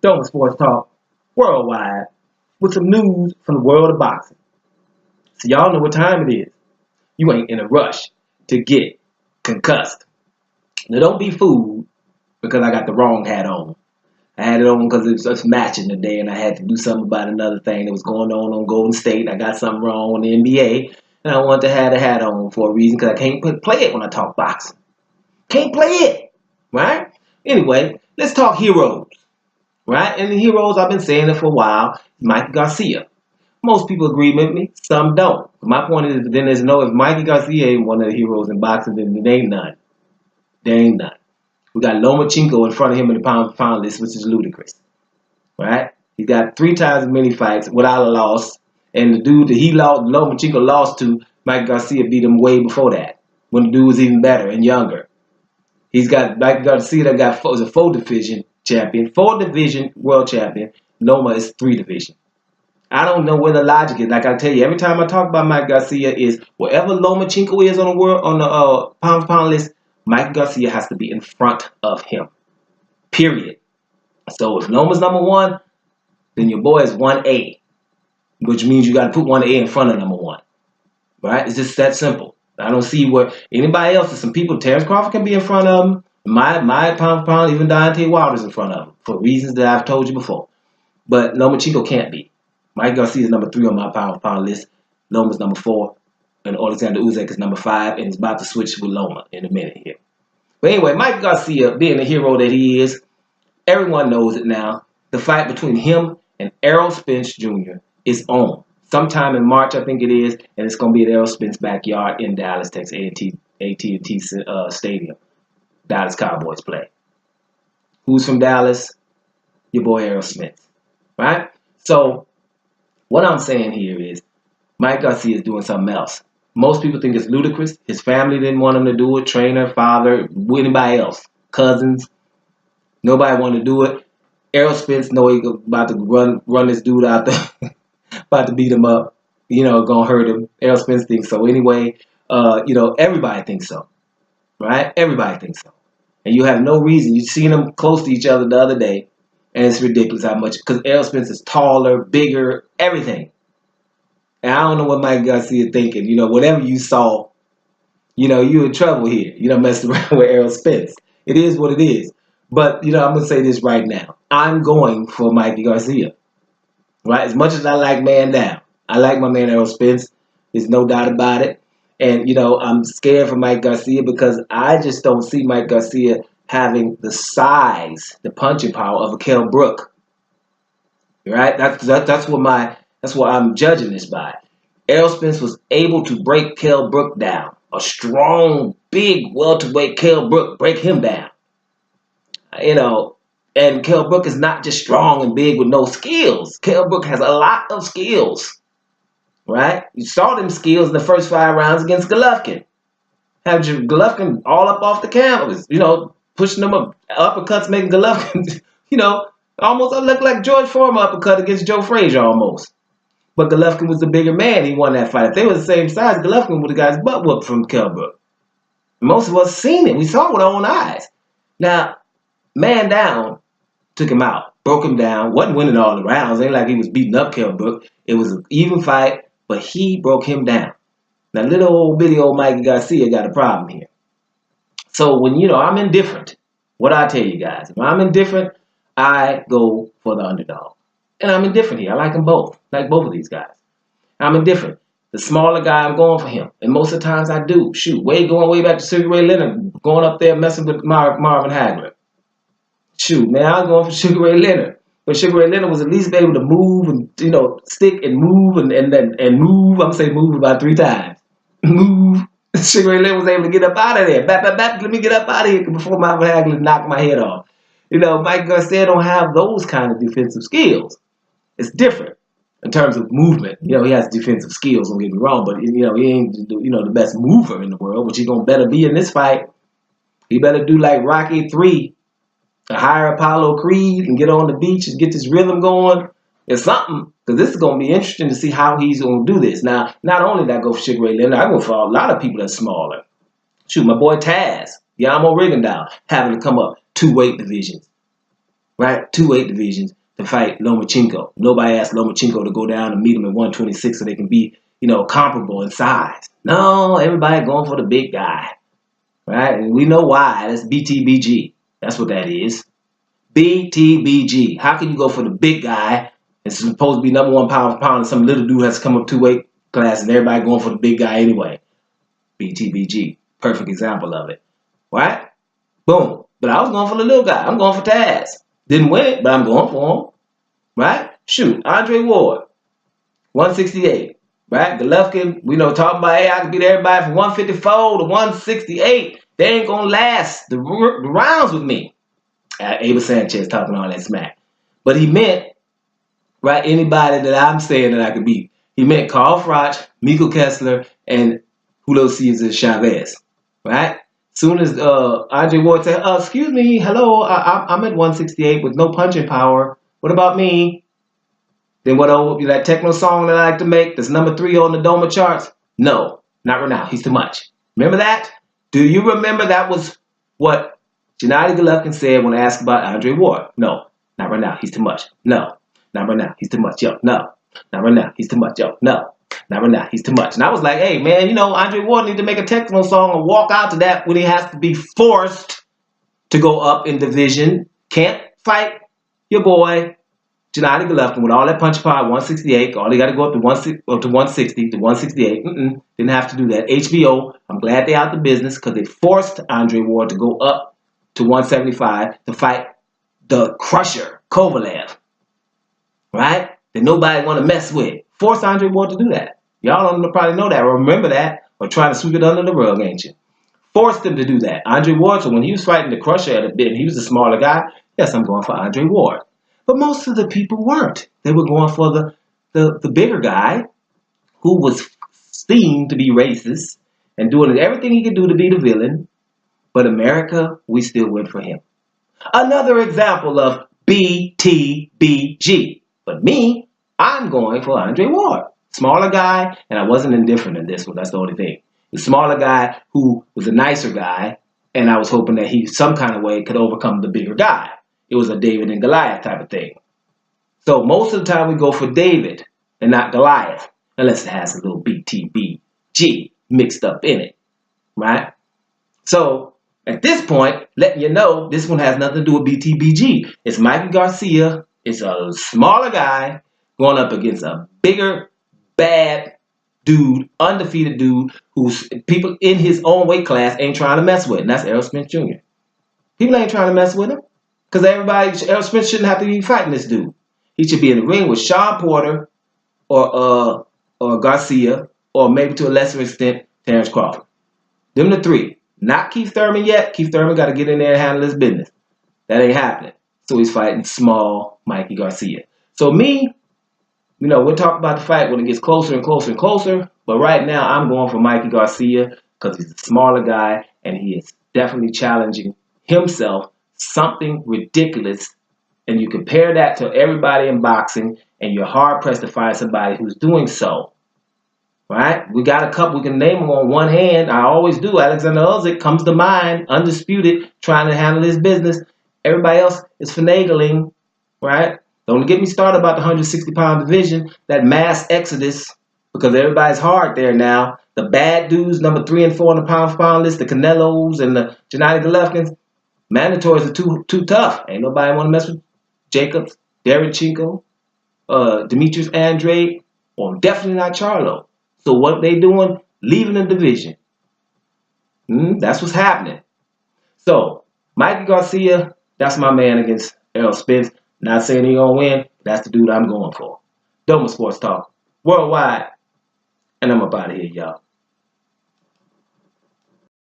Stone Sports Talk worldwide with some news from the world of boxing. So y'all know what time it is. You ain't in a rush to get concussed. Now don't be fooled because I got the wrong hat on. I had it on because it was just matching today and I had to do something about another thing that was going on Golden State. I got something wrong on the NBA and I wanted to have the hat on for a reason because I can't play it when I talk boxing. Can't play it, right? Anyway, let's talk heroes, right? And the heroes, I've been saying it for a while, Mikey Garcia. Most people agree with me, some don't. My point is, then there's no, if Mikey Garcia ain't one of the heroes in boxing, then there ain't none. There ain't none. We got Lomachenko in front of him in the pound-for-pound list, which is ludicrous, right? He got 3 times as many fights without a loss, and the dude that Lomachenko lost to, Mikey Garcia beat him way before that, when the dude was even better and younger. He's got Mikey Garcia that was a 4-division champion, 4-division world champion. Loma is 3-division. I don't know where the logic is. Like I tell you, every time I talk about Mike Garcia is wherever Lomachenko is on the pound-for-pound list, Mike Garcia has to be in front of him. Period. So if Loma's number 1, then your boy is 1A, which means you got to put 1A in front of number 1. Right? It's just that simple. I don't see where anybody else. There's some people. Terrence Crawford can be in front of him. My pound-for-pound, even Deontay Wilder's in front of him for reasons that I've told you before. But Lomachenko can't be. Mike Garcia is number 3 on my pound-for-pound list. Loma's number 4. And Alexander Usyk is number 5. And he's about to switch with Loma in a minute here. But anyway, Mike Garcia, being the hero that he is, everyone knows it now. The fight between him and Errol Spence Jr. is on. Sometime in March, I think it is. And it's going to be at Errol Spence's backyard in Dallas, Texas, AT&T Stadium. Dallas Cowboys play. Who's from Dallas? Your boy Errol Spence. Right? So, what I'm saying here is Mike Garcia is doing something else. Most people think it's ludicrous. His family didn't want him to do it. Trainer, father, anybody else. Cousins. Nobody wanted to do it. Errol Spence know he's about to run this dude out there. About to beat him up. Gonna hurt him. Errol Spence thinks so. Anyway, everybody thinks so. Right? Everybody thinks so. And you have no reason. You've seen them close to each other the other day. And it's ridiculous how much. Because Errol Spence is taller, bigger, everything. And I don't know what Mike Garcia thinking. Whatever you saw, you're in trouble here. Messing around with Errol Spence. It is what it is. But, I'm going to say this right now. I'm going for Mikey Garcia. Right? As much as I like man down. I like my man Errol Spence. There's no doubt about it. And, I'm scared for Mike Garcia because I just don't see Mike Garcia having the size, the punching power of a Kell Brook. Right? That's what I'm judging this by. Errol Spence was able to break Kell Brook down. A strong, big welterweight Kell Brook break him down. And Kell Brook is not just strong and big with no skills. Kell Brook has a lot of skills. Right? You saw them skills in the first 5 rounds against Golovkin. Have Golovkin all up off the canvas, pushing them up, uppercuts, making Golovkin, almost looked like George Foreman uppercut against Joe Frazier almost. But Golovkin was the bigger man. He won that fight. If they were the same size, Golovkin would have got his butt whooped from Kell Brook. Most of us seen it. We saw it with our own eyes. Now, man down took him out, broke him down, wasn't winning all the rounds. Ain't like he was beating up Kell Brook. It was an even fight, but he broke him down. Now, little old bitty old Mikey Garcia got a problem here. So when, I'm indifferent, what I tell you guys, if I'm indifferent, I go for the underdog. And I'm indifferent here. I like them both. I like both of these guys. I'm indifferent. The smaller guy, I'm going for him. And most of the times I do. Shoot, going way back to Sugar Ray Leonard, going up there messing with Marvin Hagler. Shoot, man, I was going for Sugar Ray Leonard. But Sugar Ray Leonard was at least able to move and, stick and move and move. I'm going to say move about 3 times. Move. Sugar Ray Leonard was able to get up out of there. Let me get up out of here before Marvin Hagler knocked my head off. Mike Garcia don't have those kind of defensive skills. It's different in terms of movement. He has defensive skills, don't get me wrong, but, he ain't, the best mover in the world, which he's going to better be in this fight. He better do like Rocky 3, hire Apollo Creed and get on the beach and get this rhythm going. It's something, because this is going to be interesting to see how he's going to do this. Now, not only did I go for Sugar Ray Leonard, I go for a lot of people that's smaller. Shoot, my boy Taz, Yamo Rigondeaux, having to come up 2 weight divisions. right? 2 weight divisions to fight Lomachenko. Nobody asked Lomachenko to go down and meet him at 126 so they can be, comparable in size. No, everybody going for the big guy, right? And we know why. That's BTBG. That's what that is. BTBG. How can you go for the big guy? It's supposed to be number 1 pound for pound, and some little dude has to come up 2 weight class, and everybody going for the big guy anyway. BTBG. Perfect example of it. Right? Boom. But I was going for the little guy. I'm going for Taz. Didn't win it, but I'm going for him. Right? Shoot. Andre Ward. 168. Right? Golovkin, talking about, hey, I can beat everybody from 154 to 168. They ain't going to last the rounds with me. Abel Sanchez talking all that smack. But he meant, right, anybody that I'm saying that I could beat. He meant Carl Froch, Miko Kessler, and Julio Cesar Chavez. Right? Soon as Andre Ward said, excuse me, hello, I'm at 168 with no punching power. What about me? Then what that techno song that I like to make that's number 3 on the Doma charts? No, not right now. He's too much. Remember that? Do you remember that was what Gennady Golovkin said when asked about Andre Ward? No, not right now. He's too much. No, not right now. He's too much. Yo, no, not right now. He's too much. Yo, no. Not right now. He's too much. And I was like, hey, man, Andre Ward needs to make a techno song and walk out to that when he has to be forced to go up in division. Can't fight your boy, Gennady Golovkin, with all that punch power, 168. All he got to go up to 160, to 168. Didn't have to do that. HBO, I'm glad they out the business because they forced Andre Ward to go up to 175 to fight the crusher, Kovalev. Right? That nobody want to mess with. Forced Andre Ward to do that. Y'all don't probably know that or remember that or trying to sweep it under the rug, ain't you? Forced him to do that. Andre Ward, so when he was fighting the crusher at a bit and he was a smaller guy, yes, I'm going for Andre Ward. But most of the people weren't. They were going for the bigger guy who was seen to be racist and doing everything he could do to be the villain. But America, we still went for him. Another example of BTBG. But me, I'm going for Andre Ward. Smaller guy, and I wasn't indifferent in this one. That's the only thing. The smaller guy who was a nicer guy, and I was hoping that he, some kind of way, could overcome the bigger guy. It was a David and Goliath type of thing. So most of the time we go for David and not Goliath, unless it has a little BTBG mixed up in it, right? So at this point, letting you know, this one has nothing to do with BTBG. It's Mikey Garcia. It's a smaller guy going up against a bigger, bad dude, undefeated dude, who's people in his own weight class ain't trying to mess with. And that's Errol Spence Jr. People ain't trying to mess with him. Because Errol Spence shouldn't have to be fighting this dude. He should be in the ring with Sean Porter or Garcia, or maybe to a lesser extent, Terrence Crawford. Them the 3. Not Keith Thurman yet. Keith Thurman got to get in there and handle his business. That ain't happening. So he's fighting small Mikey Garcia. So me, we'll talk about the fight when it gets closer and closer and closer. But right now, I'm going for Mikey Garcia because he's a smaller guy and he is definitely challenging himself. Something ridiculous. And you compare that to everybody in boxing and you're hard-pressed to find somebody who's doing so. Right? We got a couple. We can name them on one hand. I always do. Alexander Usyk comes to mind. Undisputed. Trying to handle his business. Everybody else is finagling. Right? Don't get me started about the 160-pound division. That mass exodus. Because everybody's hard there now. The bad dudes, number 3 and 4 on the pound-for-pound list. The Canelos and the Gennady Golovkins. Mandatories are too tough. Ain't nobody want to mess with Jacobs, Derevchenko, Demetrius Andrade, or definitely not Charlo. So what they doing? Leaving the division. That's what's happening. So, Mikey Garcia, that's my man against Errol Spence. Not saying he gonna win. That's the dude I'm going for. Doma Sports Talk. Worldwide. And I'm up out of here, y'all.